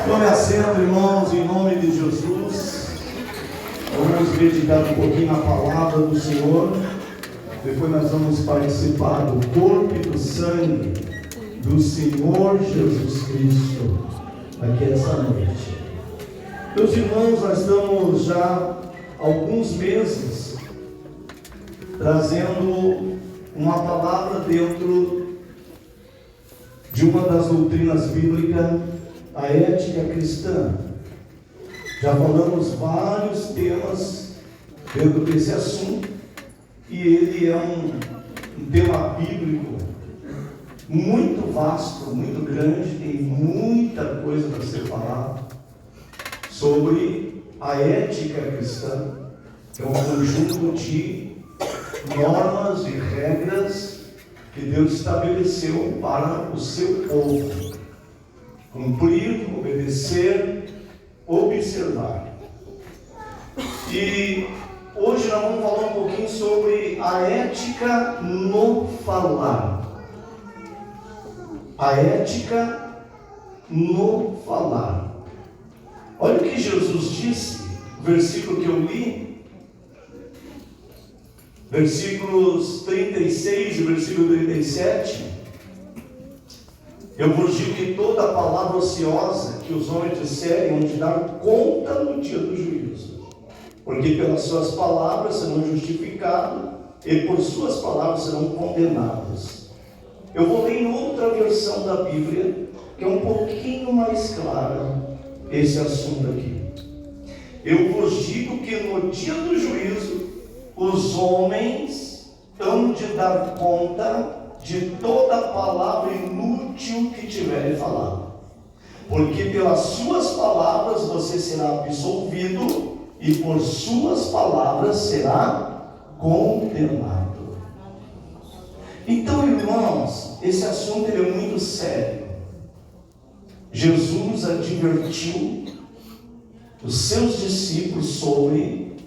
Tome assento, irmãos, em nome de Jesus. Vamos meditar um pouquinho na palavra do Senhor. Depois nós vamos participar do corpo e do sangue do Senhor Jesus Cristo aqui essa noite. Meus irmãos, nós estamos já há alguns meses trazendo uma palavra dentro de uma das doutrinas bíblicas, a ética cristã. Já falamos vários temas dentro desse assunto, e ele é um tema bíblico muito vasto, muito grande, tem muita coisa para ser falada sobre a ética cristã. É um conjunto de normas e regras que Deus estabeleceu para o seu povo cumprir, obedecer, observar. E hoje nós vamos falar um pouquinho sobre a ética no falar. A ética no falar. Olha o que Jesus disse, o versículo que eu li, versículos 36 e versículo 37. Eu vos digo que toda palavra ociosa que os homens disserem hão de dar conta no dia do juízo, porque pelas suas palavras serão justificados e por suas palavras serão condenados. Eu vou ler em outra versão da Bíblia, que é um pouquinho mais clara esse assunto aqui. Eu vos digo que no dia do juízo os homens hão de dar conta de toda palavra inútil que tiverem falado, porque pelas suas palavras você será absolvido e por suas palavras será condenado. Então, irmãos, esse assunto ele é muito sério. Jesus advertiu os seus discípulos sobre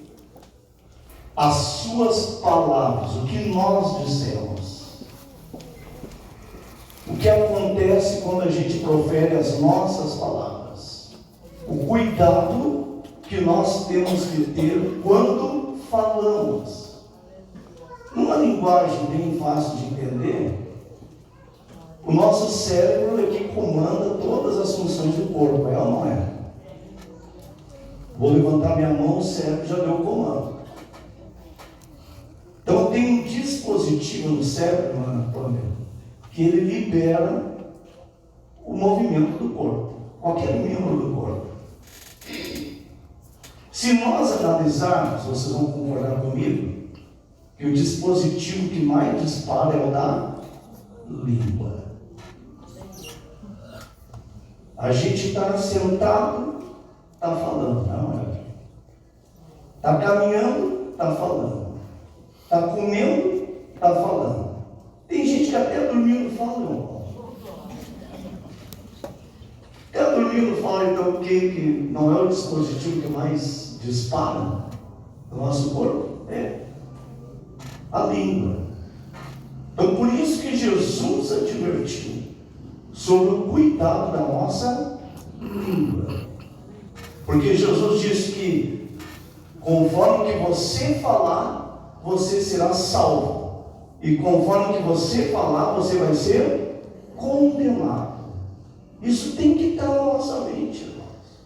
as suas palavras, o que nós dissemos. O que acontece quando a gente profere as nossas palavras? O cuidado que nós temos que ter quando falamos. Numa linguagem bem fácil de entender, o nosso cérebro é que comanda todas as funções do corpo, é ou não é? Vou levantar minha mão, o cérebro já deu o comando. Então tem um dispositivo no cérebro, que ele libera o movimento do corpo, qualquer membro do corpo. Se nós analisarmos, vocês vão concordar comigo, que o dispositivo que mais dispara é o da língua. A gente está sentado, está falando, não é? Está caminhando, está falando. Está comendo, está falando. Tem gente que até dormindo fala, irmão. Até dormindo fala, então o que não é o dispositivo que mais dispara no nosso corpo? É a língua. Então por isso que Jesus advertiu sobre o cuidado da nossa língua. Porque Jesus disse que conforme que você falar, você será salvo. E conforme que você falar, você vai ser condenado. Isso tem que estar na nossa mente, irmãos.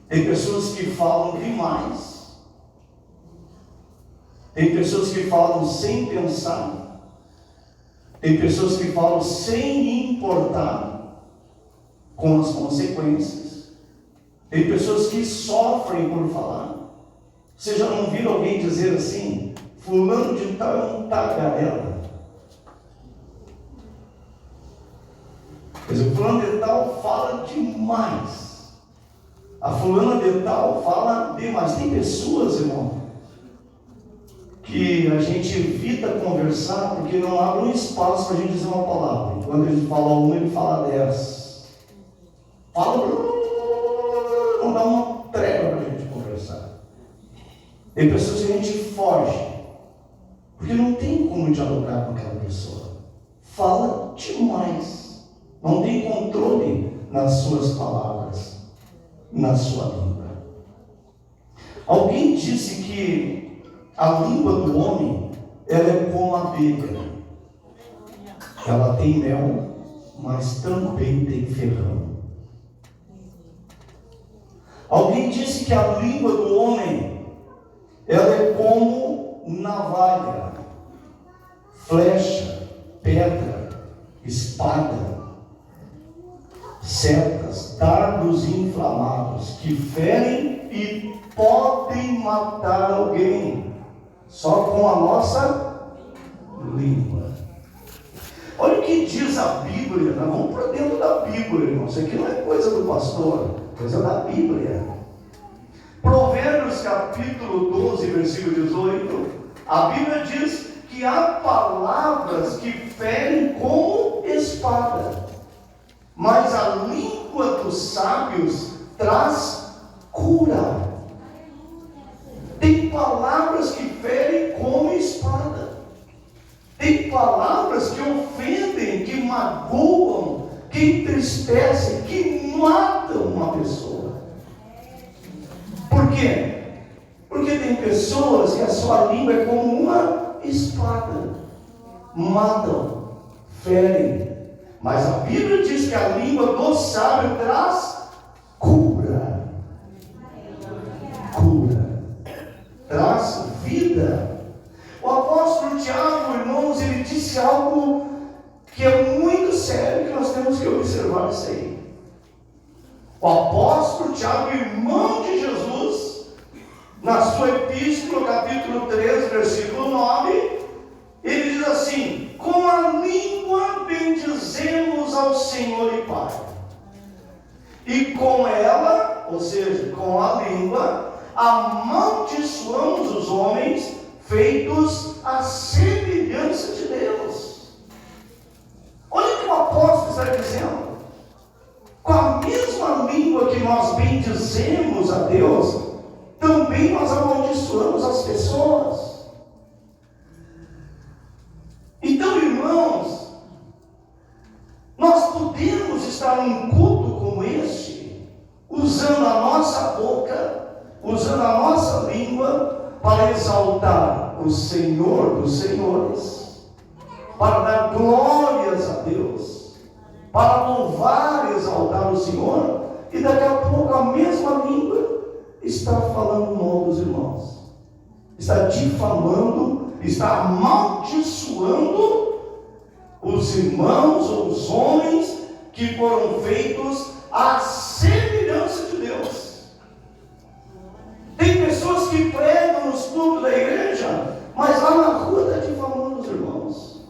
Tem pessoas que falam demais. Tem pessoas que falam sem pensar. Tem pessoas que falam sem importar com as consequências. Tem pessoas que sofrem por falar. Você já não viu alguém dizer assim: fulano de tal é um tagarela? Quer dizer, fulano de tal fala demais. A fulana de tal fala demais. Tem pessoas, irmão, que a gente evita conversar porque não abre um espaço para a gente dizer uma palavra. Quando ele fala uma, ele fala 10. Fala, não dá uma trégua para a gente conversar. Tem pessoas que a gente foge, porque não tem como dialogar com aquela pessoa. Fala demais. Não tem controle nas suas palavras, na sua língua. Alguém disse que a língua do homem, ela é como a abelha. Ela tem mel, mas também tem ferrão. Alguém disse que a língua do homem, ela é como navalha, flecha, pedra, espada, setas, dardos inflamados, que ferem e podem matar alguém, só com a nossa língua. Olha o que diz a Bíblia. Nós vamos para dentro da Bíblia, irmão. Isso aqui não é coisa do pastor, coisa da Bíblia. Provérbios capítulo 12, versículo 18. A Bíblia diz que há palavras que ferem como espada, mas a língua dos sábios traz cura. Tem palavras que ferem como espada. Tem palavras que ofendem, que magoam, que entristecem, que matam uma pessoa. Por quê? Porque tem pessoas que a sua língua é como uma espada. Matam, ferem. Mas a Bíblia diz que a língua do sábio traz cura. Cura. Traz vida. O apóstolo Tiago, irmãos, ele disse algo que é muito sério, que nós temos que observar isso aí. O apóstolo Tiago, irmão de Jesus, na sua epístola, capítulo 3, versículo 9, ele diz assim: com a língua bendizemos ao Senhor e Pai, e com ela, ou seja, com a língua, amaldiçoamos os homens feitos à semelhança de Deus. Olha o que o apóstolo está dizendo. Com a mesma língua que nós bendizemos a Deus, também nós amaldiçoamos as pessoas. Então, irmãos, nós podemos estar num culto como este, usando a nossa boca, usando a nossa língua, para exaltar o Senhor dos Senhores, para dar glórias a Deus, para louvar e exaltar o Senhor, e daqui a pouco a mesma língua está falando mal dos irmãos, está difamando, está amaldiçoando os irmãos ou os homens que foram feitos à semelhança de Deus. Tem pessoas que pregam nos cultos da igreja, mas lá na rua está difamando os irmãos.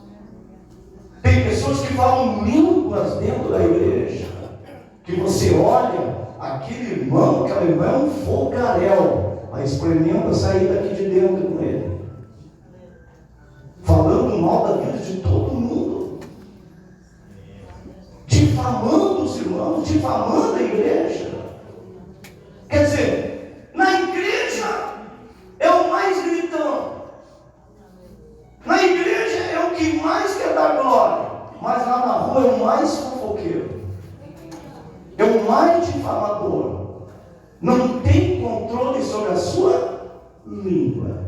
Tem pessoas que falam línguas dentro da igreja, que você olha, aquele irmão, aquela irmã é um fogaréu, mas experimenta sair daqui de dentro com ele, falando mal da vida de todo mundo, difamando os irmãos, difamando a igreja. Quer dizer, na igreja é o mais gritão, na igreja é o que mais quer dar glória, mas lá na rua é o mais fofoqueiro, é o mais difamador, não tem controle sobre a sua língua.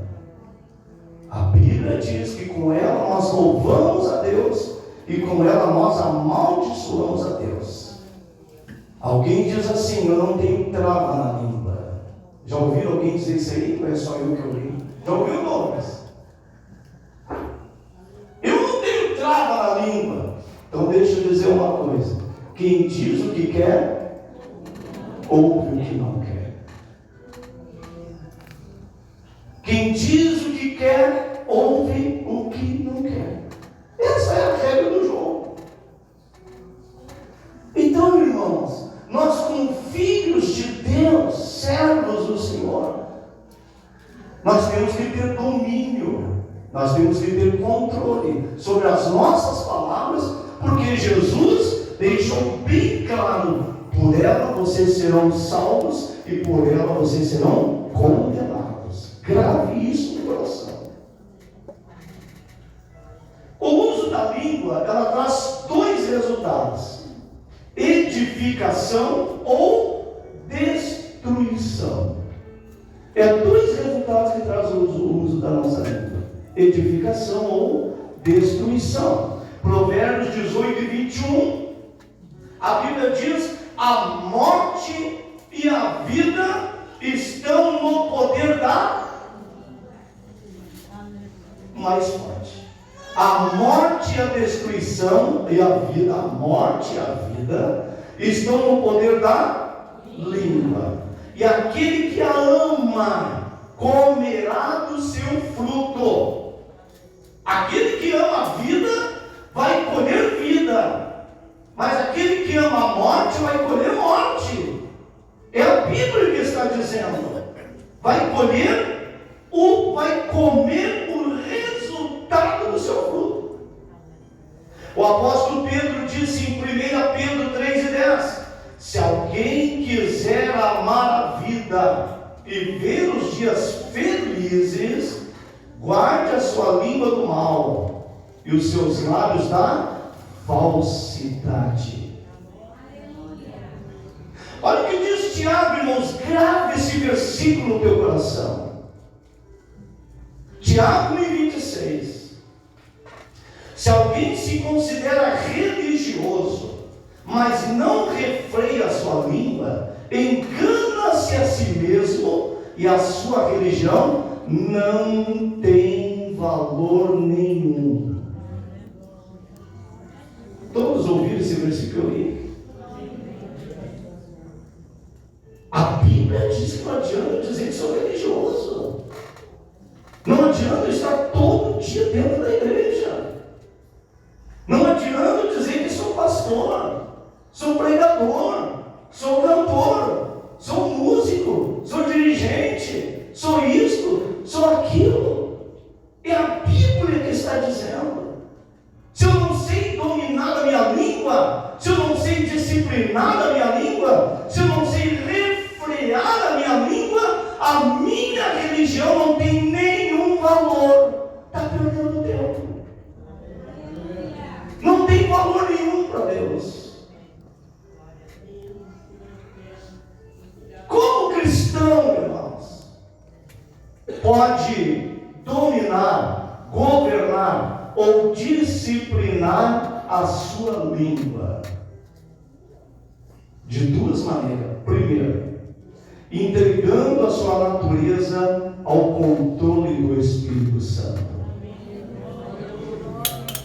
A Bíblia diz que com ela nós louvamos a Deus e com ela nós amaldiçoamos a Deus. Alguém diz assim: eu não tenho trava na língua. Já ouviram alguém dizer isso aí? Ou é só eu que ouvi? Já ouviu, Douglas? Eu não tenho trava na língua. Então deixa eu dizer uma coisa: quem diz o que quer, ouve o que não quer. Quem diz o que quer, ouve o que não quer. Essa é a regra do jogo. Então, irmãos, nós, como filhos de Deus, servos do Senhor, nós temos que ter domínio, nós temos que ter controle sobre as nossas palavras, porque Jesus deixou bem claro: por ela vocês serão salvos e por ela vocês serão condenados. Grave isso no coração. O uso da língua, ela traz dois resultados: edificação edificação ou destruição. É dois resultados que traz o uso da nossa língua: edificação ou destruição. Provérbios 18 e 21, a Bíblia diz: a morte e a vida estão no poder da mais forte. A morte e a destruição e a vida, a morte e a vida estão no poder da língua. E aquele que a ama comerá do seu fruto. Aquele que ama a vida vai colher vida, mas aquele que ama a morte vai colher morte. É a Bíblia que está dizendo. Vai comer vai comer o resultado do seu fruto. O apóstolo Pedro disse em 1 Pedro 3:10: se alguém quiser amar a vida e ver os dias felizes, guarde a sua língua do mal e os seus lábios da falsidade. Olha o que diz Tiago, irmãos, grave esse versículo no teu coração. Tiago 1:26. Se alguém se considera religioso, mas não refreia a sua língua, engana-se a si mesmo e a sua religião não tem valor nenhum. Todos ouviram esse versículo aí? A Bíblia diz que não adianta dizer que sou religioso. Não adianta estar todo dia dentro da igreja. Não adianta dizer que sou pastor, sou pregador, sou cantor, sou músico, sou dirigente, sou isto, sou aquilo. É a Bíblia que está dizendo. Se eu não sei dominar a minha língua, se eu não sei disciplinar a minha língua, se eu não sei refrear a minha língua, a minha religião não tem nenhum valor. Está perdendo tempo. Não tem valor nenhum para Deus. Como cristão, irmãos, pode dominar, governar ou disciplinar a sua língua? De duas maneiras. Primeiro, entregando a sua natureza ao controle do Espírito Santo.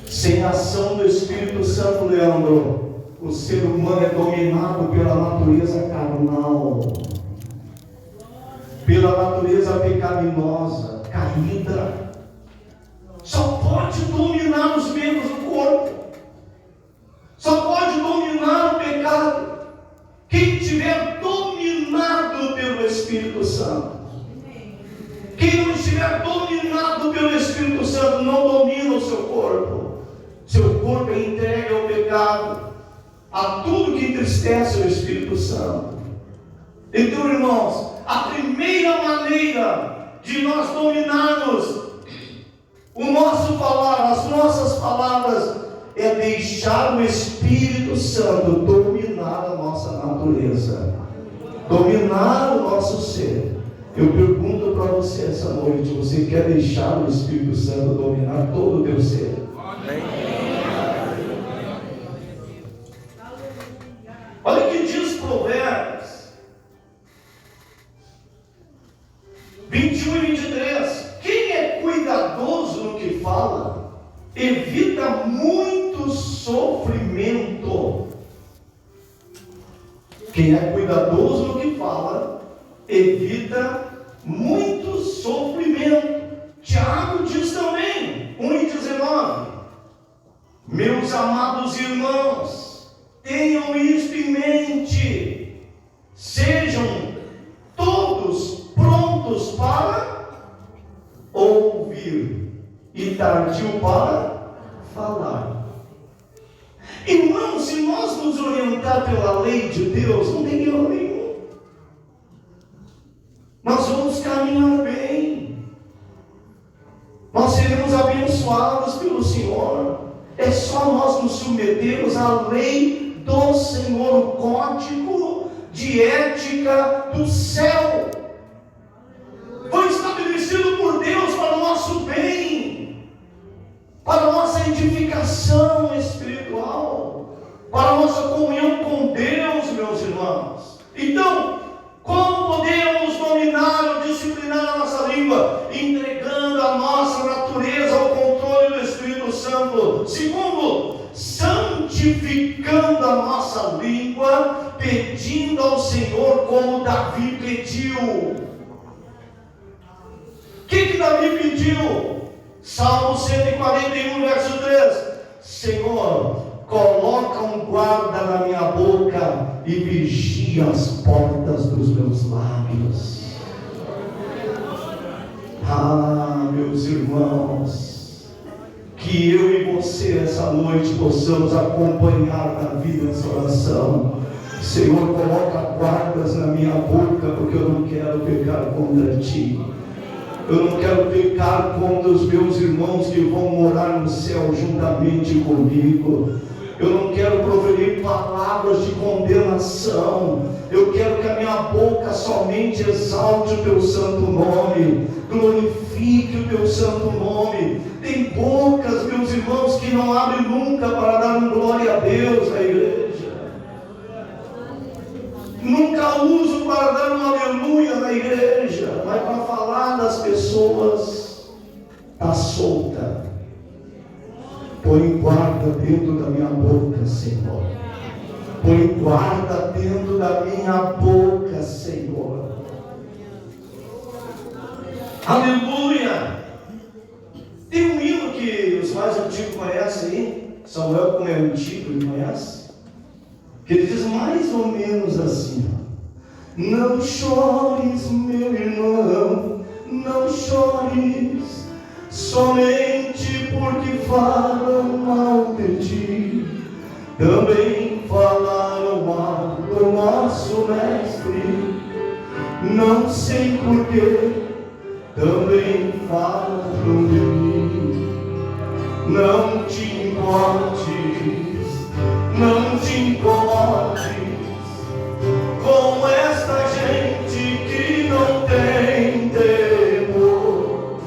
Sem a ação do Espírito Santo, Leandro, o ser humano é dominado pela natureza carnal, pela natureza pecaminosa, caída. Só pode dominar os membros do corpo, só pode dominar o pecado quem tiver dominado pelo Espírito Santo. Quem não estiver dominado pelo Espírito Santo não domina o seu corpo. Seu corpo é entregue ao pecado, a tudo que entristece o Espírito Santo. Então, irmãos, a primeira maneira de nós dominarmos o nosso falar, as nossas palavras, é deixar o Espírito Santo dominar a nossa natureza, dominar o nosso ser. Eu pergunto para você essa noite: você quer deixar o Espírito Santo dominar todo o teu ser? Olha o que diz Provérbios 21 e 23. Quem é cuidadoso no que fala, evita muito sofrimento. Quem é cuidadoso no que fala, evita muito sofrimento. Tiago diz também, 1:19. Meus amados irmãos, tenham isto em mente, sejam todos prontos para ouvir e tardio para falar. Irmãos, se nós nos orientar pela lei de Deus, não tem erro nenhum. Nós vamos caminhar bem, nós seremos abençoados pelo Senhor. É só nós nos submetermos à lei do Senhor, o código de ética do céu. Foi estabelecido por Deus para o nosso bem, para a nossa edificação espiritual, para a nossa comunhão com Deus, meus irmãos. Então, como podemos dominar ou disciplinar a nossa língua? Entregando a nossa natureza ao controle do Espírito Santo. Segundo, santificando a nossa língua, pedindo ao Senhor como Davi pediu. O que Davi pediu? Salmo 141, verso 3. Senhor, coloca um guarda na minha boca e vigia as portas dos meus lábios. Ah, meus irmãos, que eu e você essa noite possamos acompanhar Davi nessa oração. Senhor, coloca guardas na minha boca, porque eu não quero pecar contra ti. Eu não quero pecar contra os meus irmãos que vão morar no céu juntamente comigo. Eu não quero proferir palavras de condenação. Eu quero que a minha boca somente exalte o teu santo nome, glorifique o teu santo nome. Tem bocas, meus irmãos, que não abrem nunca para dar glória a Deus na igreja. Nunca uso para dar um aleluia na igreja, mas para falar das pessoas, está solta. Põe guarda dentro da minha boca, Senhor. Põe guarda dentro da minha boca, Senhor. Aleluia! Tem um hino que os mais antigos conhecem aí. Samuel, como é antigo, ele conhece. Que ele diz mais ou menos assim: não chores, meu irmão, não chores, somente porque falam mal de ti. Também falaram mal do nosso mestre, não sei porquê, também falam de mim. Não te importes, não te incomodes com esta gente que não tem temor.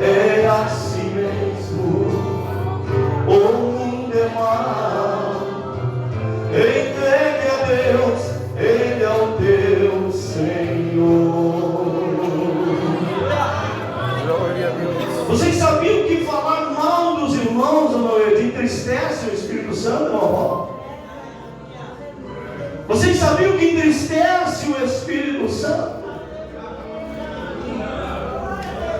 É assim mesmo, o mundo é mau. Entregue a Deus, Ele é o teu Senhor. Glória a Deus. Vocês sabiam que falar mal dos irmãos entristece o Espírito Santo, irmão? Vocês sabiam que entristece o Espírito Santo?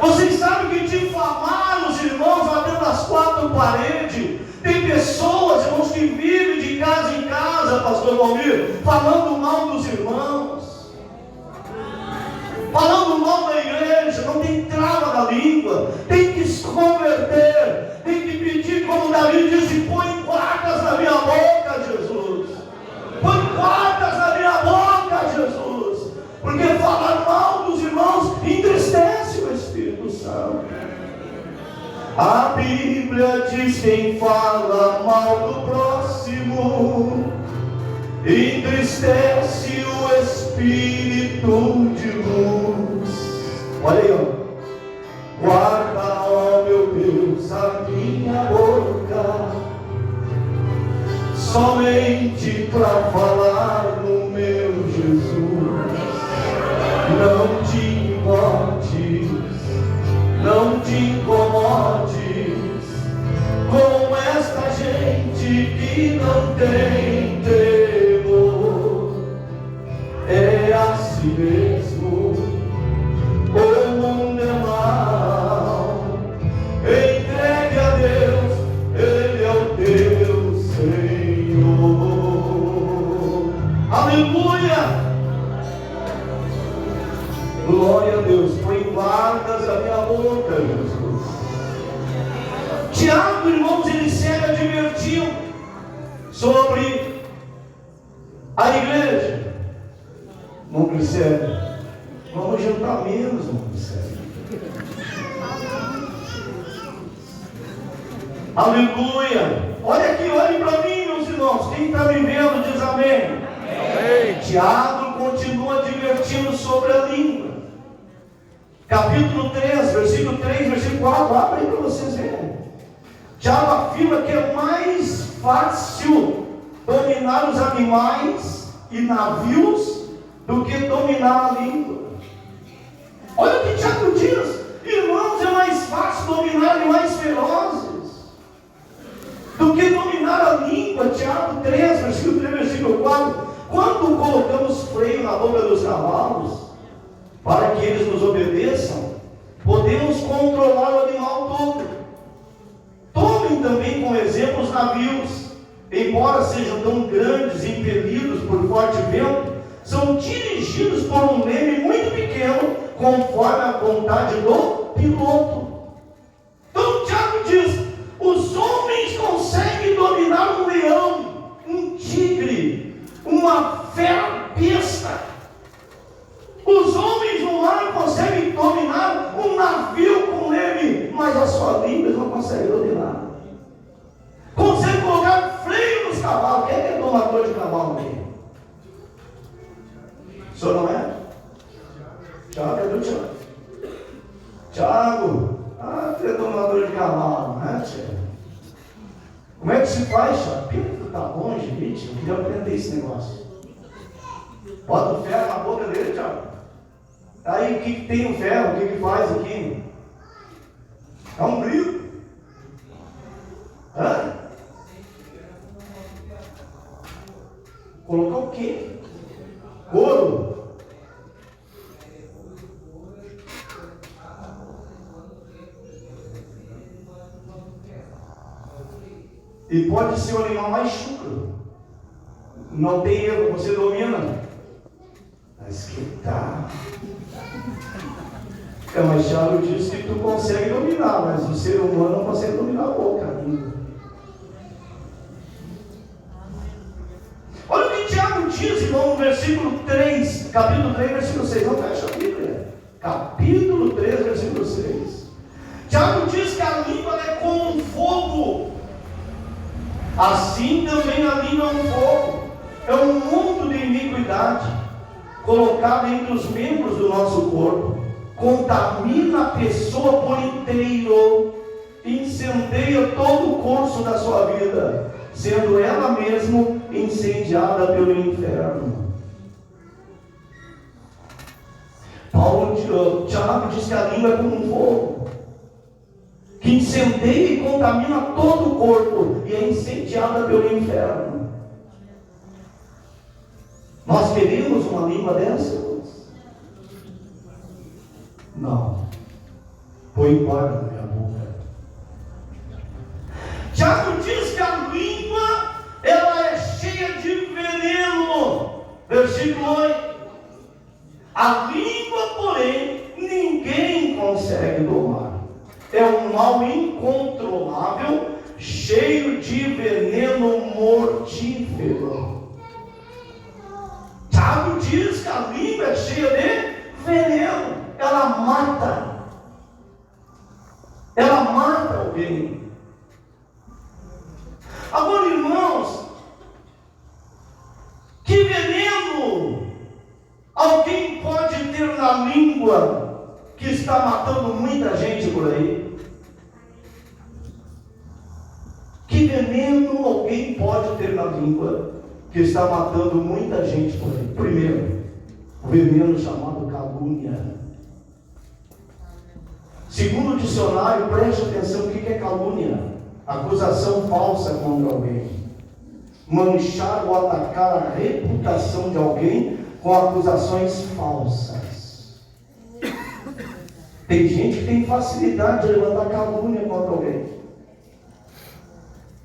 Vocês sabem que difamar os irmãos lá dentro das quatro paredes? Tem pessoas, irmãos, que vivem de casa em casa, pastor Valmir, falando mal dos irmãos, falando mal da igreja. Não tem trava na língua, tem que se converter, tem que pedir, como Davi disse: põe guardas na minha boca, Jesus. Põe guardas na minha boca, Jesus. Porque falar mal dos irmãos entristece o Espírito Santo. A Bíblia diz: quem fala mal do próximo entristece o Espírito de luz. Olha aí, ó. Guarda, ó meu Deus, a minha boca, somente para falar no meu Jesus. Não te importes, não te incomodes com esta gente que não tem temor. É assim mesmo, o mundo é mau. Entregue a Deus, Ele é o teu Senhor. Aleluia! Glória a Deus. Põe guardas a minha boca, Jesus. Tiago, irmãos, ele segue advertiu sobre a igreja. Não percebe? Vamos jantar menos, não percebe? Aleluia! Olha aqui, olhem para mim, meus irmãos. irmãos? Quem está me vendo diz amém. Amém. Tiago continua advertindo sobre a língua. Capítulo 3, versículo 3, versículo 4. Abre aí para vocês verem. Tiago afirma que é mais fácil dominar os animais e navios do que dominar a língua. Olha o que Tiago diz. Irmãos, é mais fácil dominar animais ferozes do que dominar a língua. Tiago 3, versículo 3, versículo 4. Quando colocamos freio na boca dos cavalos, para que eles nos obedeçam, podemos controlar o animal todo. Tomem também como exemplo os navios. Embora sejam tão grandes e impelidos por forte vento, são dirigidos por um leme muito pequeno, conforme a vontade do piloto. Então Tiago diz: os homens conseguem dominar um leão, um tigre, uma fera besta. Os homens no mar conseguem dominar um navio com leme, mas a sua língua eles não conseguem dominar. Consegue colocar freio nos cavalos. Quem é domador de cavalo aqui? O senhor não é? Tiago, cadê o Tiago? Tiago, tu é domador de cavalo, né, Tiago? Como é que se faz, Tiago? Pena, tá longe, gente. Eu queria aprender esse negócio. Bota o ferro na boca dele, Tiago. Aí o que tem o ferro? O que faz aqui? É um brilho. Hã? Colocar o quê? Couro. E pode ser o animal mais chucro. Não tem erro, você domina. Mas que tá. Mas Tiago diz que tu consegue dominar, mas o ser humano não consegue dominar a boca, a língua. Olha o que Tiago diz, irmão, no versículo 3, capítulo 3, versículo 6. Não fecha a Bíblia. Capítulo 3, versículo 6. Tiago diz que a língua é como um fogo. Assim também a língua é um fogo. É um mundo de iniquidade colocado entre os membros do nosso corpo. Contamina a pessoa por inteiro, incendeia todo o curso da sua vida, sendo ela mesma incendiada pelo inferno. Tiago diz que a língua é como um fogo, que incendeia e contamina todo o corpo e é incendiada pelo inferno. Nós queremos uma língua dessa? Não. Põe guarda na minha boca. Tiago diz que a língua, ela é cheia de veneno. Versículo 8. A língua, porém, ninguém consegue domar. É um mal incontrolável, cheio de veneno mortífero. Tiago diz que a língua é cheia de veneno. Ela mata alguém. Agora, irmãos, que veneno alguém pode ter na língua que está matando muita gente por aí? Que veneno alguém pode ter na língua que está matando muita gente por aí? Primeiro, o veneno chamado calúnia. Segundo o dicionário, preste atenção o que é calúnia: acusação falsa contra alguém, manchar ou atacar a reputação de alguém com acusações falsas. Tem gente que tem facilidade de levantar calúnia contra alguém,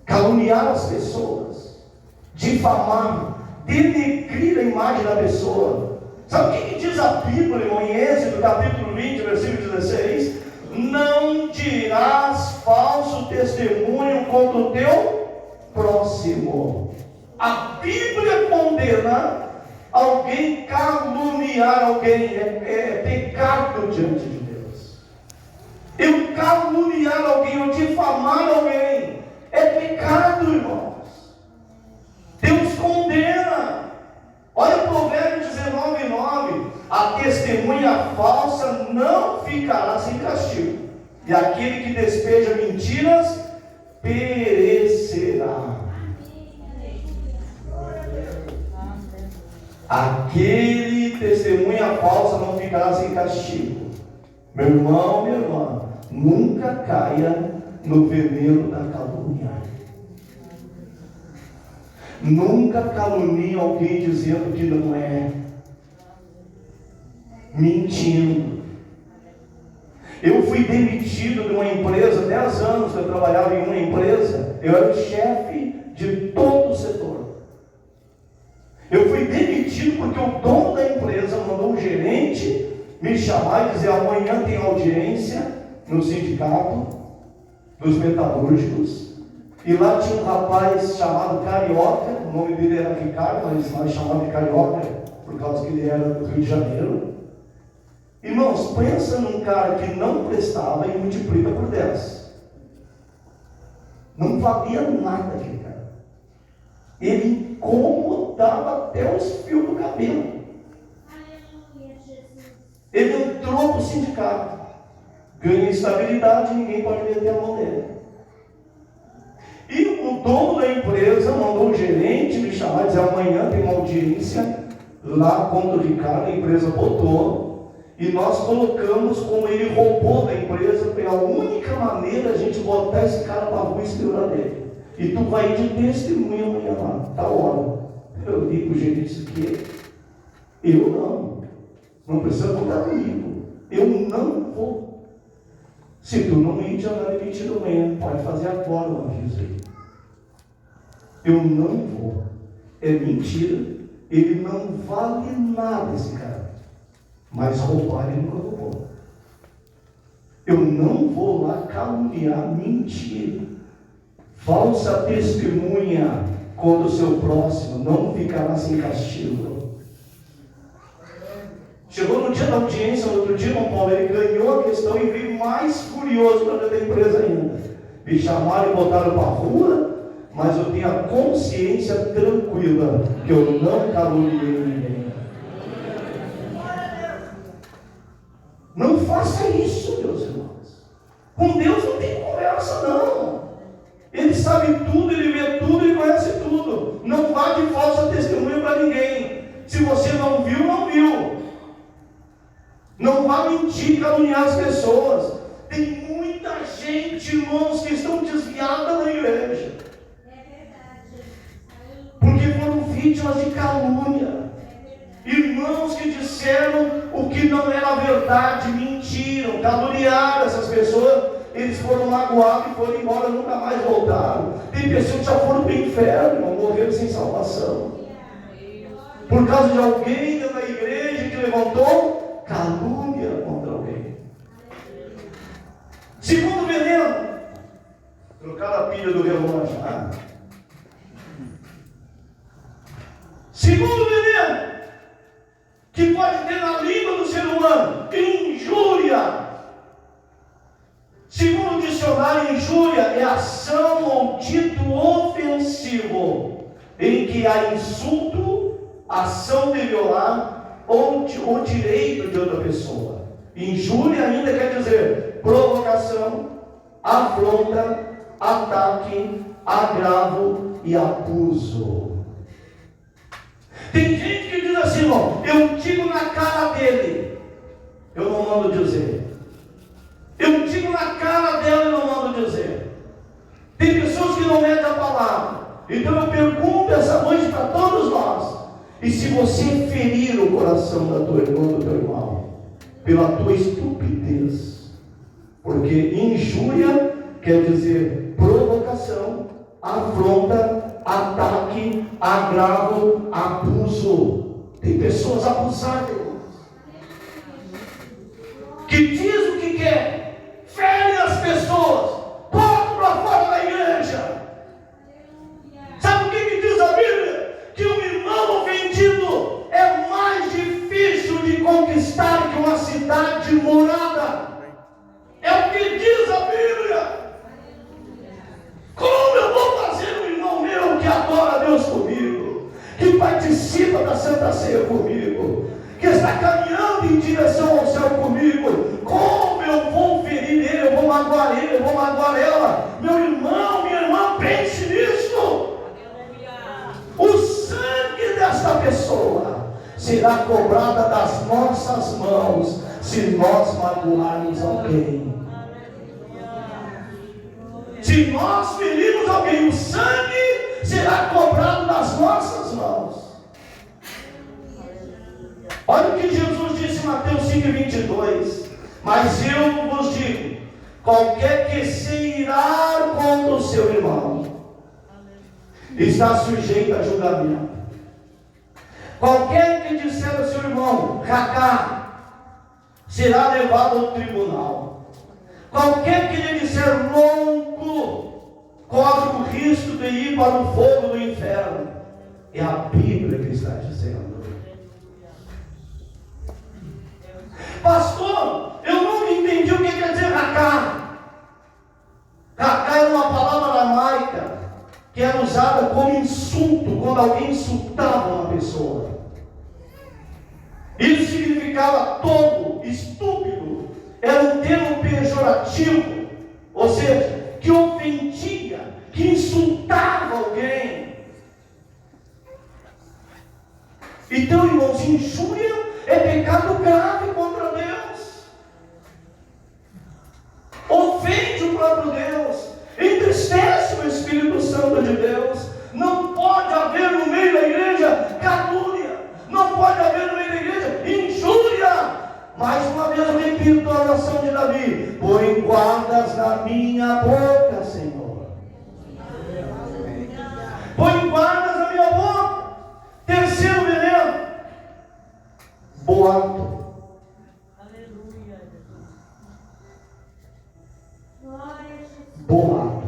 caluniar as pessoas, difamar, denegrir a imagem da pessoa. Sabe o que diz a Bíblia, irmão, em Êxodo capítulo 20, versículo 16? Não dirás falso testemunho contra o teu próximo. A Bíblia condena alguém caluniar alguém. É pecado diante de Deus. Eu caluniar alguém, eu difamar alguém, é pecado, irmãos. Olha o Provérbios 19:9. A testemunha falsa não ficará sem castigo, e aquele que despeja mentiras perecerá. Aquele testemunha falsa não ficará sem castigo. Meu irmão, minha irmã, nunca caia no veneno da calúnia. Nunca calunie alguém dizendo que não é, mentindo. Eu fui demitido de uma empresa, 10 anos que eu trabalhava em uma empresa, eu era o chefe de todo o setor. Eu fui demitido porque o dono da empresa mandou o gerente me chamar e dizer: amanhã tem audiência no sindicato dos metalúrgicos, e lá tinha um rapaz chamado Carioca, o nome dele era Ricardo, mas nós chamávamos de Carioca por causa que ele era do Rio de Janeiro. Irmãos, pensa num cara que não prestava e multiplica por 10. Não valia nada aquele cara. Ele incomodava até os fios do cabelo. Ele entrou para o sindicato, ganha estabilidade, ninguém pode meter a mão nele. E o dono da empresa mandou o gerente me chamar e dizer: amanhã tem uma audiência lá contra o Ricardo. A empresa botou, e nós colocamos como ele roubou da empresa, porque a única maneira a gente botar esse cara para a rua e se livrar dele. E tu vai de testemunha amanhã lá, tá hora. Eu digo, gerente, isso aqui, eu não precisa contar comigo, eu não vou. Se tu não ir, já vai demitir amanhã, pode fazer agora um aviso aí. Eu não vou. É mentira, ele não vale nada, esse cara. Mas roubar ele nunca roubou. Eu não vou lá caluniar, mentir. Falsa testemunha contra o seu próximo não ficará sem castigo. Chegou no dia da audiência, no outro dia, irmão Paulo, ele ganhou a questão e veio mais furioso para dentro da empresa ainda. Me chamaram e botaram para a rua, mas eu tenho a consciência tranquila que eu não caluniei ninguém. Não faça isso, meus irmãos. Com Deus não tem conversa, não. Ele sabe tudo, ele vê tudo, ele conhece tudo. Não vá de falsa testemunha para ninguém. Se você não viu, não viu. Não vá mentir, caluniar as pessoas. Tem muita gente, irmãos, que estão desviadas na igreja. Porque foram vítimas de calúnia. Irmãos que disseram o que não era verdade, mentiram, caluniaram essas pessoas. Eles foram magoados e foram embora, nunca mais voltaram. Tem pessoas que já foram para o inferno, morreram sem salvação. Por causa de alguém da igreja que levantou calúnia contra alguém. Segundo veneno, trocar a pilha do relógio. Segundo veneno, que pode ter na língua do ser humano, injúria. Segundo o dicionário, injúria é ação ou dito ofensivo, em que há insulto, ação de violar ou o direito de outra pessoa. Injúria ainda quer dizer provocação, afronta, ataque, agravo e abuso. Tem gente que diz assim, irmão, eu digo na cara dele, eu não mando dizer. Eu digo na cara dela, eu não mando dizer. Tem pessoas que não medem a palavra. Então eu pergunto essa noite para todos nós: e se você ferir o coração da tua irmã, do teu irmão, pela tua estupidez? Porque injúria quer dizer provocação, afronta, ataque, agravo, abuso. Tem pessoas abusadas, que diz o que quer, fere as pessoas, bota para fora da igreja. Sabe o que diz a Bíblia? Que um irmão ofendido é mais difícil de conquistar que uma cidade morada. É o que diz a Bíblia. Como eu vou fazer um irmão meu que adora a Deus comigo, que participa da Santa será cobrada das nossas mãos se nós magoarmos alguém. Se nós ferirmos alguém, o sangue será cobrado das nossas mãos. Olha o que Jesus disse em Mateus 5:22. Mas eu vos digo: qualquer que se irar contra o seu irmão está sujeito a julgamento. Qualquer que disser ao seu irmão, racá, será levado ao tribunal. Qualquer que lhe disser louco, corre o risco de ir para o fogo do inferno. É a Bíblia que está dizendo. Pastor, eu nunca entendi o que quer dizer racá. Racá é uma palavra aramaica que era usada como insulto, quando alguém insultava uma pessoa. Isso significava tolo, estúpido. Era um termo pejorativo, ou seja, que ofendia, que insultava alguém. Então, irmãos, injúria é pecado grave contra Deus. Ofende o próprio Deus, entristece o Espírito Santo de Deus. Não pode haver no meio da igreja calúnia, não pode haver no meio da igreja injúria. Mais uma vez eu repito a oração de Davi: põe guardas na minha boca, Senhor. Põe guardas na minha boca. Terceiro veneno: boato. Boato.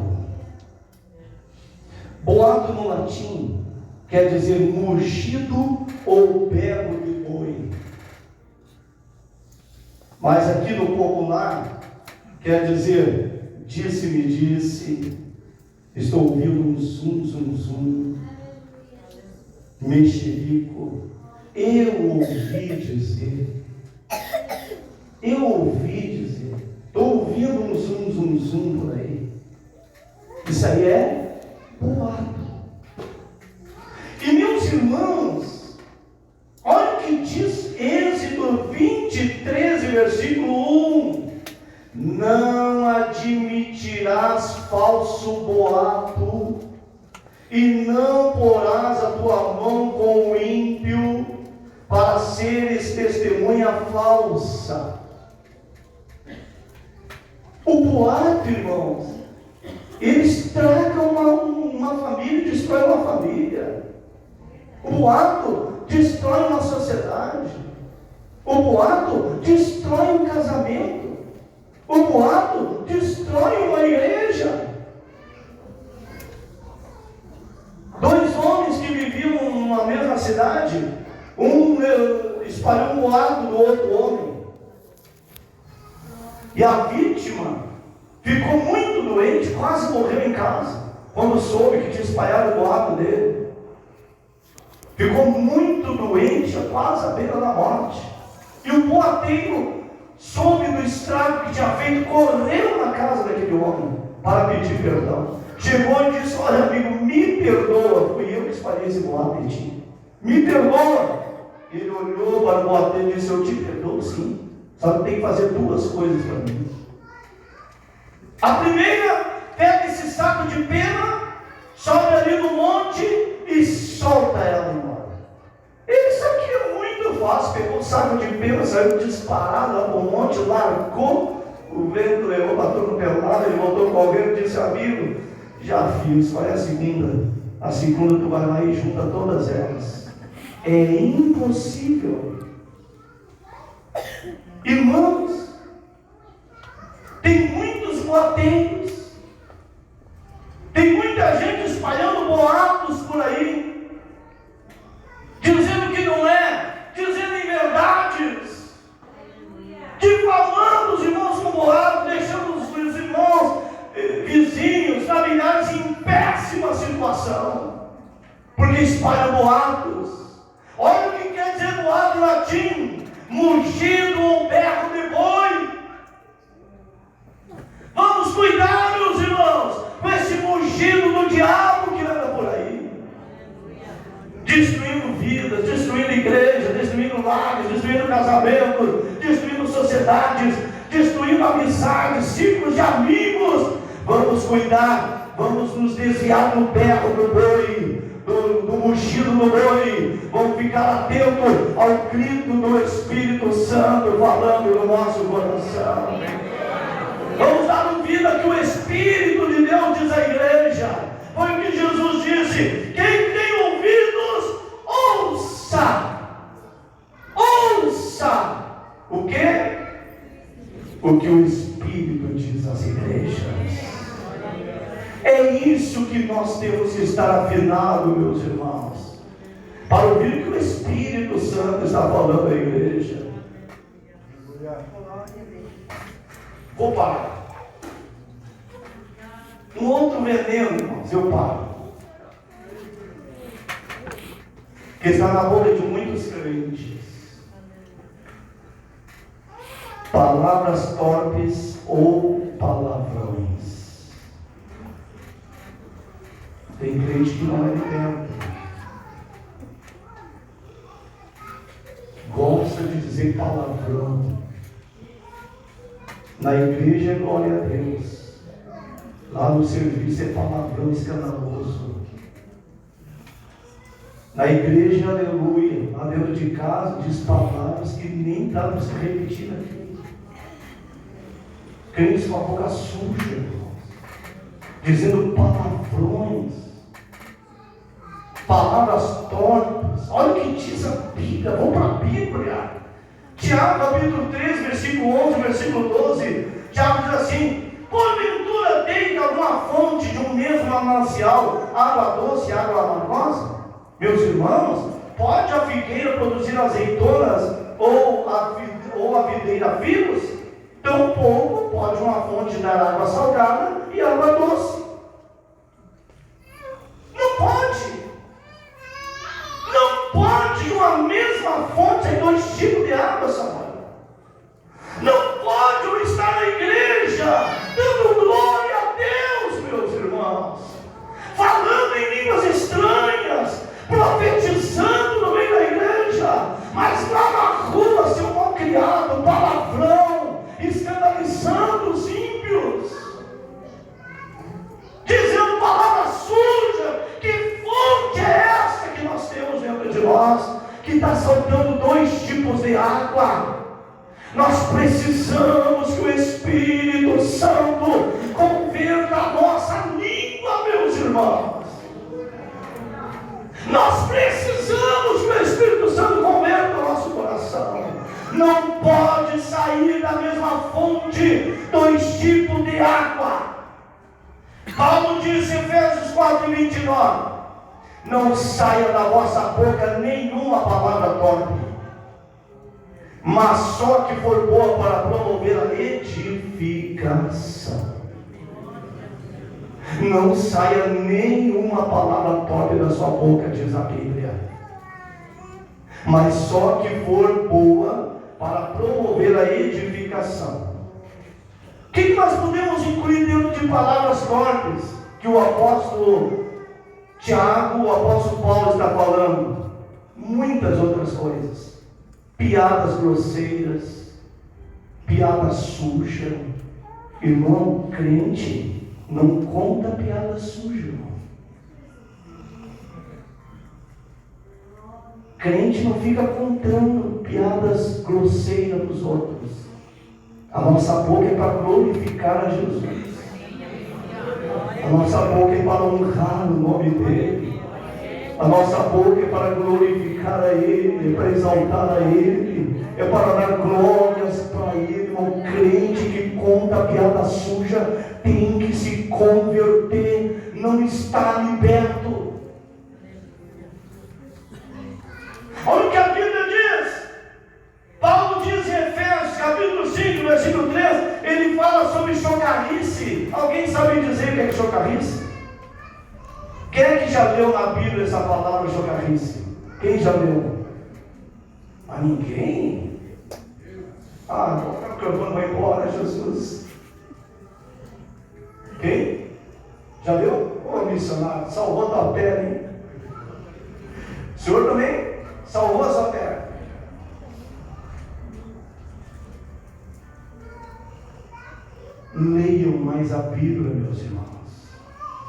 Boato no latim quer dizer mugido ou berro de boi. Mas aqui no popular quer dizer disse-me disse, estou ouvindo um zum zum zum, mexerico. Eu ouvi dizer, estou ouvindo um zum zum zum por aí. Isso aí é boato. E meus irmãos, olha o que diz Êxodo 20:13, versículo 1: não admitirás falso boato, e não porás a tua mão com o ímpio, para seres testemunha falsa. O boato, irmãos, ele estraga uma família, destrói uma família. O boato destrói uma sociedade. O boato destrói um casamento. O boato destrói uma igreja. Dois homens que viviam numa mesma cidade, um espalhou um boato do outro homem. E a vítima ficou muito doente, quase morreu em casa, quando soube que tinha espalhado o boato dele. Ficou muito doente, quase à beira da morte. E o boateiro soube do estrago que tinha feito, correu na casa daquele homem para pedir perdão. Chegou e disse: olha, amigo, me perdoa, fui eu que espalhei esse boato em ti. Me perdoa. Ele olhou para o boateiro e disse: eu te perdoo sim, só que tem que fazer duas coisas para mim. A primeira, pega esse saco de pena, sobe ali no monte e solta ela embora. Isso aqui é muito fácil. Pegou o saco de pena, saiu disparado lá no monte, largou, o vento levou, bateu no pé lado, ele voltou com alguém e disse: amigo, já fiz, vai a segunda tu vai lá e junta todas elas. É impossível. Irmãos, tem muitos boateiros, tem muita gente espalhando boatos por aí, dizendo que não é, dizendo inverdades, difamando os irmãos com boatos, deixando os irmãos vizinhos, familiares em péssima situação, porque espalham boatos. Olha o que quer dizer boato em latim: mugido ou berro de boi. Vamos cuidar, meus irmãos, com esse mugido do diabo que anda por aí, destruindo vidas, destruindo igrejas, destruindo lares, destruindo casamentos, destruindo sociedades, destruindo amizades, ciclos de amigos. Vamos cuidar, vamos nos desviar do berro do boi, do mugido do boi. Vamos ficar atentos ao grito do Espírito Santo falando no nosso coração. Vamos dar ouvido ao que o Espírito de Deus diz à igreja. Foi o que Jesus disse: quem tem ouvidos, ouça. Ouça o quê? O que o Espírito diz às igrejas. É isso que nós temos que estar afinados, meus irmãos, para ouvir o que o Espírito Santo está falando à igreja. Vou parar. Um outro veneno, irmãos, eu paro, que está na boca de muitos crentes: palavras torpes ou palavrões. Tem crente que não é de dentro, gosta de dizer palavrão. Na igreja é glória a Deus, lá no serviço é palavrão escandaloso. Na igreja, aleluia, lá dentro de casa diz palavras que nem dá para se repetir aqui. Crentes com a boca suja, irmãos, dizendo palavrões, palavras tortas. Olha o que diz a Bíblia. Vamos para a Bíblia. Tiago capítulo 3, versículo 11, versículo 12. Tiago diz assim: porventura tem alguma fonte de um mesmo manancial água doce e água amargosa? Meus irmãos, pode a figueira produzir azeitonas ou a videira figos? Tampouco pode uma fonte dar água salgada e água doce. Não pode. Não pode uma mesma fonte ter dois tipos de água, Samuel. Não pode eu estar na igreja dando glória a Deus, meus irmãos, falando em línguas estranhas, profetizando no meio da igreja, mas lá na rua ser um mal criado, palavrão, escandalizando os ímpios, dizendo palavra suja. Que fonte é essa que nós temos dentro de nós, que está soltando dois tipos de água? Nós precisamos que o Espírito Santo converta a nossa língua, meus irmãos. Nós precisamos que o Espírito Santo converta o nosso coração. Não pode sair da mesma fonte dois tipos de água. Paulo diz em Efésios 4:29: não saia da vossa boca nenhuma palavra torpe, mas só que for boa para promover a edificação. Não saia nenhuma palavra torpe da sua boca, diz a Bíblia, mas só que for boa para promover a edificação. O que nós podemos incluir dentro de palavras torpes que o apóstolo Tiago, o apóstolo Paulo está falando? Muitas outras coisas. Piadas grosseiras, piada suja. Irmão, crente não conta piada suja, irmão. Crente não fica contando piadas grosseiras para os outros. A nossa boca é para glorificar a Jesus. A nossa boca é para honrar o nome dEle. A nossa boca é para glorificar a Ele, é para exaltar a Ele, é para dar glórias para Ele. Um crente que conta piada suja tem que se converter, não está liberto. Olha o que a Bíblia diz. Paulo diz em Efésios capítulo 5, versículo 3, ele fala sobre chocarrice. Alguém sabe dizer o que é chocarrice? Quem é que já leu na Bíblia essa palavra chocarrice? Quem já leu? Ah, ninguém? Ah, o microfone vai embora, Jesus. Quem? Já leu? Ô missionário, salvou tua pele, hein? O senhor também salvou a sua pele. leiam mais a Bíblia, meus irmãos.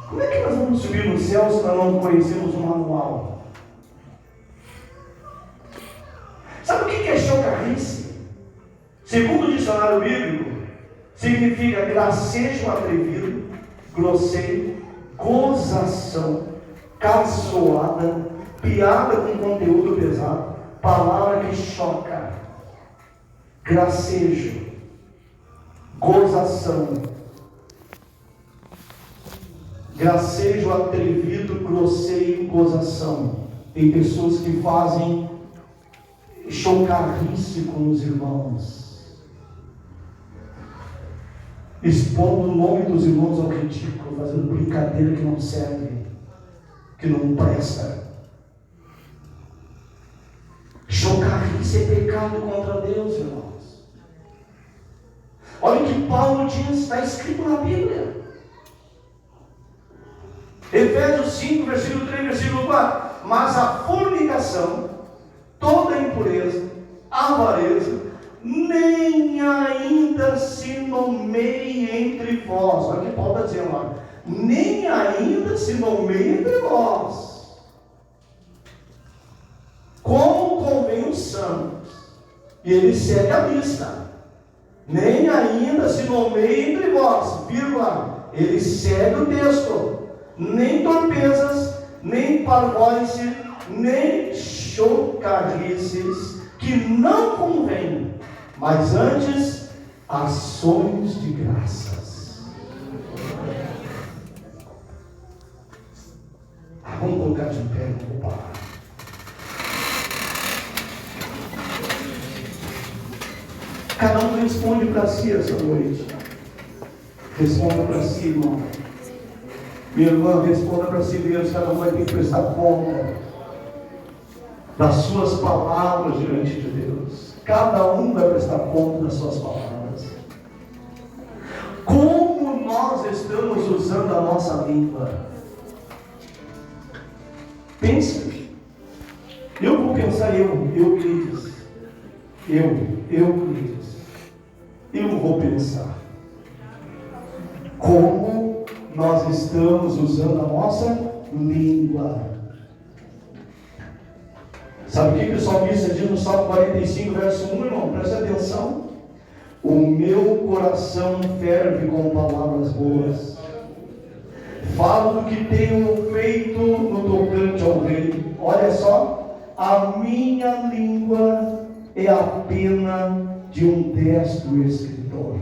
Como é que nós vamos subir no céu se nós não conhecemos o manual? Sabe o que é chocarrice? Segundo o dicionário bíblico, significa gracejo atrevido, grosseiro, gozação, caçoada, piada com conteúdo pesado, palavra que choca, gracejo, gozação, gracejo atrevido, grosseiro, gozação. Tem pessoas que fazem chocarrice com os irmãos, expondo o nome dos irmãos ao ridículo, fazendo brincadeira que não serve, que não presta. Chocarrice é pecado contra Deus, irmãos. Olha o que Paulo diz, está escrito na Bíblia. Efésios 5, versículo 3, versículo 4. Mas a fornicação, toda impureza, avareza, nem ainda se nomeie entre vós. Olha o que Paulo está dizendo lá. Nem ainda se nomeie entre vós, como convém os santos. E ele segue a lista. Nem ainda se nomeie entre vós, vírgula. Ele segue o texto. Nem torpezas, nem parvoice, nem chocarrices, que não convém, mas antes ações de graças. Vamos colocar de pé, não vou parar. Cada um responde para si essa noite. Responda para si, irmão. Minha irmã, responda para si mesmo. Cada um vai ter que prestar conta das suas palavras diante de Deus. Cada um vai prestar conta das suas palavras. Como nós estamos usando a nossa língua? Pense. Eu vou pensar, Euclides. Euclides. Eu vou pensar. Como nós estamos usando a nossa língua? Sabe o que o salmista diz no Salmo 45, verso 1, irmão? Presta atenção. O meu coração ferve com palavras boas. Falo do que tenho feito no tocante ao rei. Olha só. A minha língua é a pena de um destro escritor.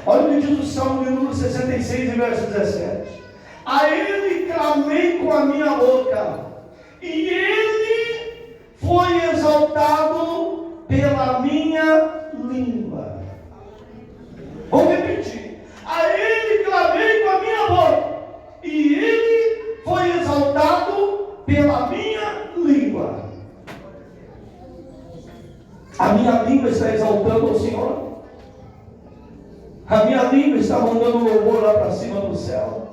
Olha o que diz o Salmo de número 66, verso 17. A ele clamei com a minha boca, e ele foi exaltado pela minha língua. Vou repetir. A ele clamei com a minha boca, e ele foi exaltado pela minha língua. A minha língua está exaltando ao Senhor. A minha língua está mandando louvor lá para cima do céu.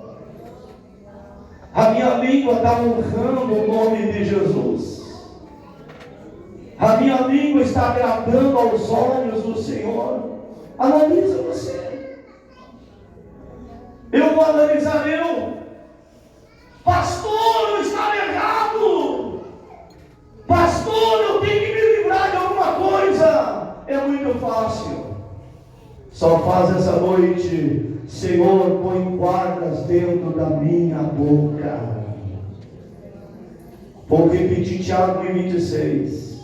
A minha língua está honrando o nome de Jesus. A minha língua está agradando aos olhos do Senhor. Analisa você. Eu vou analisar pastor, eu estava errado. Pastor, eu tenho que me livrar de alguma coisa. É muito fácil. Só faz essa noite. Senhor, põe guardas dentro da minha boca. Vou repetir Tiago 1,26.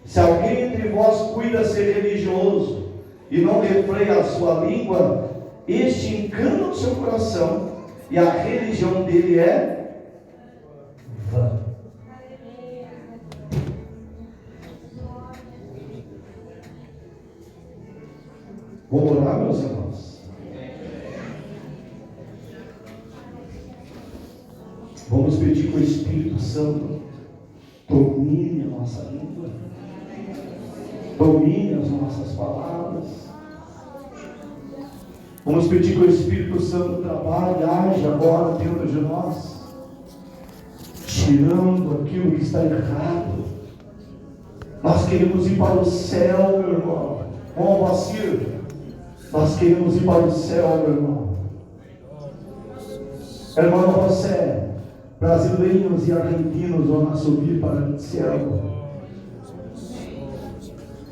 Se alguém entre vós cuida ser religioso e não refreia a sua língua, este engana o seu coração e a religião dele é vã. Vamos orar, meus irmãos? Vamos pedir que o Espírito Santo domine a nossa língua, domine as nossas palavras. Vamos pedir que o Espírito Santo trabalhe, age agora dentro de nós, tirando aquilo que está errado. Nós queremos ir para o céu, meu irmão. Bom, Vacir, nós queremos ir para o céu, meu irmão. Irmão José, brasileiros e argentinos vão subir para o céu.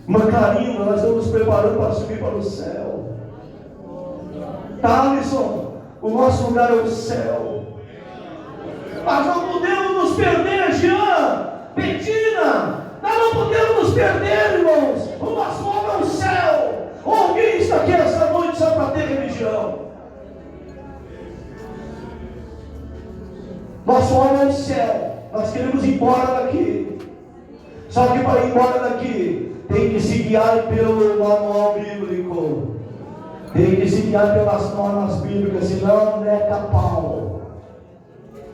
Macarina, nós estamos preparando para subir para o céu. Thalisson, o nosso lugar é o céu. Nós não podemos nos perder, Jean, Betina, nós não podemos nos perder, irmãos. O nosso alvo é o céu. Alguém está aqui essa noite só para ter religião. Nosso alvo é o céu. Nós queremos ir embora daqui. Só que para ir embora daqui, tem que se guiar pelo manual bíblico. Tem que se guiar pelas normas bíblicas, senão não é capaz.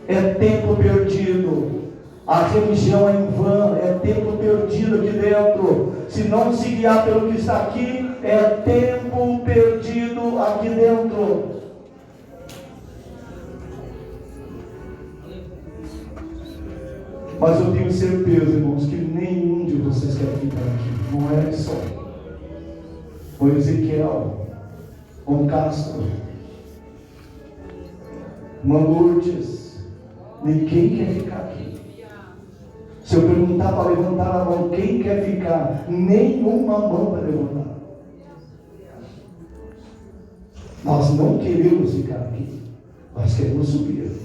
É tempo perdido. A religião é em vão, é tempo perdido aqui dentro. Se não se guiar pelo que está aqui, é tempo perdido aqui dentro. Mas eu tenho certeza, irmãos, que nenhum de vocês quer ficar aqui. Não é só o Ezequiel, o Castro, Lourdes, ninguém quer ficar aqui. Se eu perguntar para levantar a mão, quem quer ficar? Nenhuma mão vai levantar. Nós não queremos ficar aqui, nós queremos subir.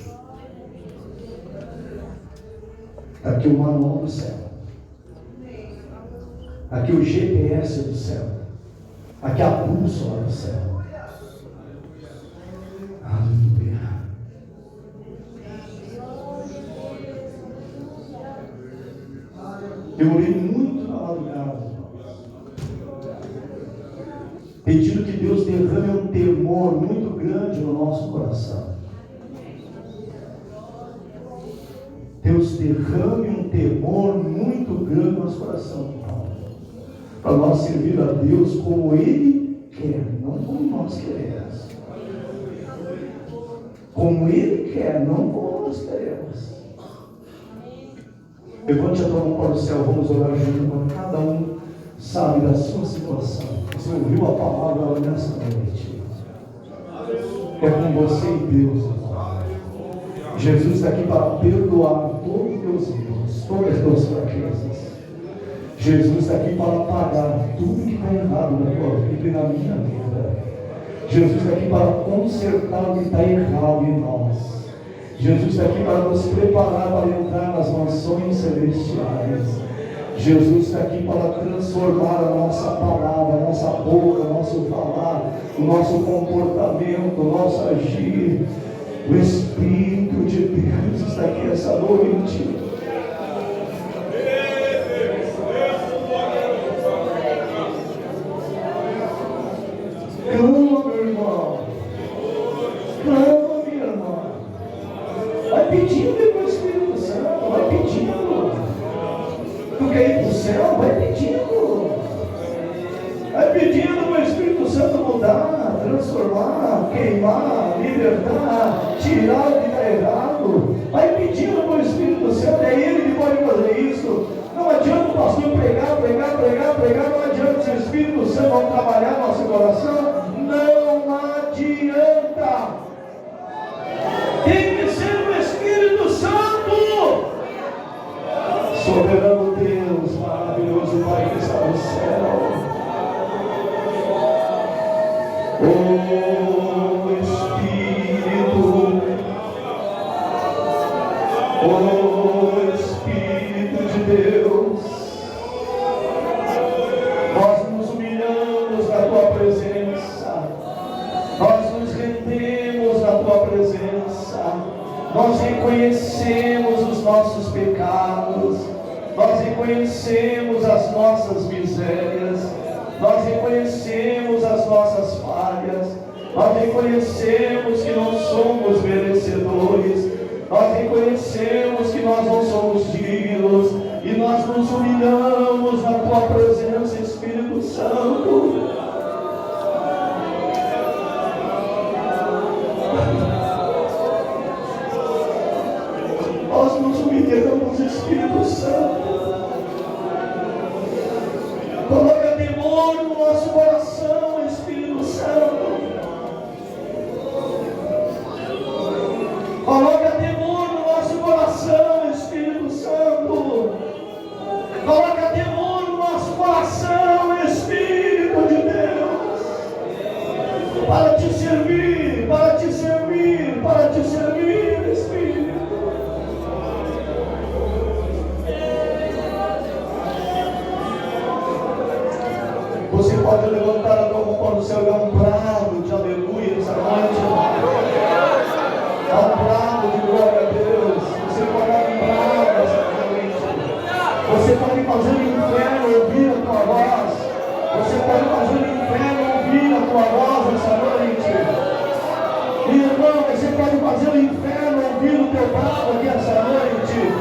Aqui o manual do céu, aqui o GPS do céu, aqui a bússola do céu. Aleluia. Eu orei muito na madrugada, pedindo que Deus derrame um temor muito grande no nosso coração. Deus derrame um temor muito grande no nosso coração, para nós servir a Deus como Ele quer, não como nós queremos. Como Ele quer, não como nós queremos. Levante a tua mão para o céu, vamos orar junto, quando cada um sabe da sua situação. Você ouviu a palavra nessa noite. É com você e Deus, irmão. Jesus está aqui para perdoar todos os teus erros, todas as tuas fraquezas. Jesus está aqui para pagar tudo que está errado na tua vida e na minha vida. Jesus está aqui para consertar o que está errado em nós. Jesus está aqui para nos preparar para entrar nas mansões celestiais. Jesus está aqui para transformar a nossa palavra, a nossa boca, o nosso falar, o nosso comportamento, o nosso agir. O Espírito de Deus está aqui essa noite. Clama, meu irmão. Clama, minha irmã. Vai pedindo para o Espírito Santo. Vai pedindo. Tu quer ir para o céu? Vai pedindo. Vai pedindo para o Espírito Santo mudar, transformar, queimar, libertar, tirar o que está errado. Vai pedindo para o Espírito Santo, é Ele que pode fazer isso. Não adianta o pastor pregar, não adianta se o Espírito Santo não trabalhar no nosso coração. Não adianta. Tem que ser o Espírito Santo. Soberano Deus, maravilhoso Pai que está no céu. Oh Espírito, oh Espírito de Deus, nós nos humilhamos na Tua presença, nós nos rendemos na Tua presença, nós reconhecemos os nossos pecados, nós reconhecemos as nossas misérias, nós reconhecemos as nossas falhas, nós reconhecemos que não somos merecedores, nós reconhecemos que nós não somos dignos, e nós nos humilhamos na Tua presença, Espírito Santo. Nós nos humilhamos, Espírito Santo. Coloca temor no nosso coração, Espírito Santo. Coloca temor no nosso coração, Espírito Santo. Coloca temor no nosso coração, Espírito de Deus. Para te servir, para te servir, para te servir, Espírito. Você pode levantar a tua mão para o céu e dar um brado de aleluia essa noite. Dá um brado de glória a Deus. Você pode dar um brado essa noite. Você pode fazer o inferno ouvir a tua voz. Você pode fazer o inferno ouvir a tua voz essa noite. Irmão, você pode fazer o inferno ouvir o teu brado aqui essa noite.